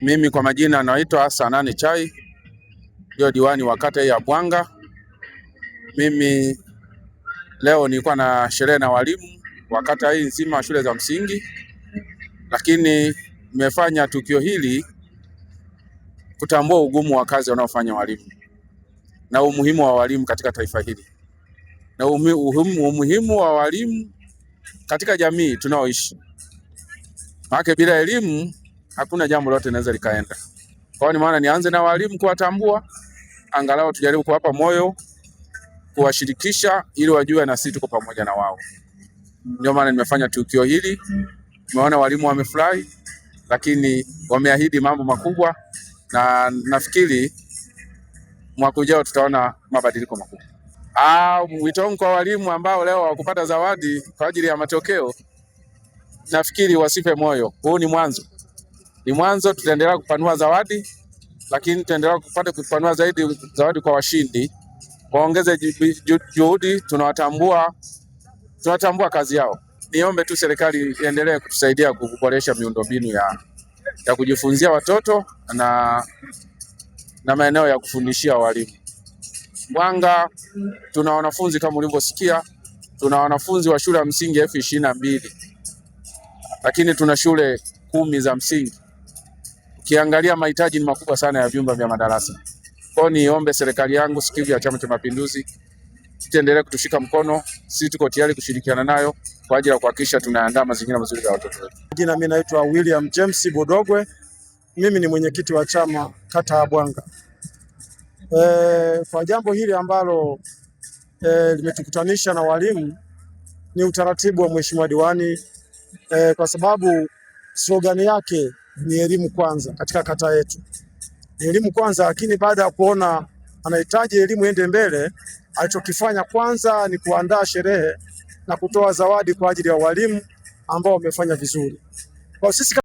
Mimi kwa majina naitwa Sanani Chai, ndio diwani wa kata ya Bwanga. Mimi leo nilikuwa na sherehe na walimu wa kata hii nzima shule za msingi, lakini nimefanya tukio hili kutambua ugumu wa kazi wanaofanya walimu na umuhimu wa walimu katika taifa hili na umuhimu wa walimu katika jamii tunaoishi. Maana bila elimu hakuna jambo lolote linaweza likaenda. Kwa hiyo ni maana nianze na walimu kuwatambua, angalau tujaribu kuwapa moyo, kuwashirikisha ili wajue na sisi tuko pamoja na wao. Ndio maana nimefanya tukio hili. Tumeona walimu wamefurahi, lakini wameahidi mambo makubwa, na nafikiri mwaka ujao tutaona mabadiliko makubwa. Wito wangu kwa walimu ambao leo hawakupata zawadi kwa ajili ya matokeo, nafikiri wasife moyo. Huu ni mwanzo. Ni mwanzo, tutaendelea kupanua zawadi, lakini tutaendelea kupanua zaidi zawadi kwa washindi. Waongeze juhudi, tunatambua kazi yao. Niombe tu serikali iendelee kutusaidia kuboresha miundombinu ya kujifunzia watoto na maeneo ya kufundishia walimu. Bwanga tuna wanafunzi kama ulivyosikia, tuna wanafunzi wa shule ya msingi 22,000, lakini tuna shule 10 za msingi. Ukiangalia mahitaji ni makubwa sana ya vyumba vya madarasa. Kwa hiyo niombe serikali yangu sikivu ya Chama cha Mapinduzi tuendelee kutushika mkono. Sisi tuko tayari kushirikiana nayo kwa ajili ya kuhakikisha tunaandaa mazingira mazuri ya watoto wetu. Jina mimi naitwa William James Bodogwe. Mimi ni mwenyekiti wa chama kata ya Bwanga. Kwa jambo hili ambalo limetukutanisha na walimu ni utaratibu wa mheshimiwa diwani, kwa sababu slogan yake ni elimu kwanza katika kata yetu. Ni elimu kwanza, lakini baada ya kuona anahitaji elimu ende mbele, alichokifanya kwanza ni kuandaa sherehe na kutoa zawadi kwa ajili ya walimu ambao wamefanya vizuri. Kwa sisi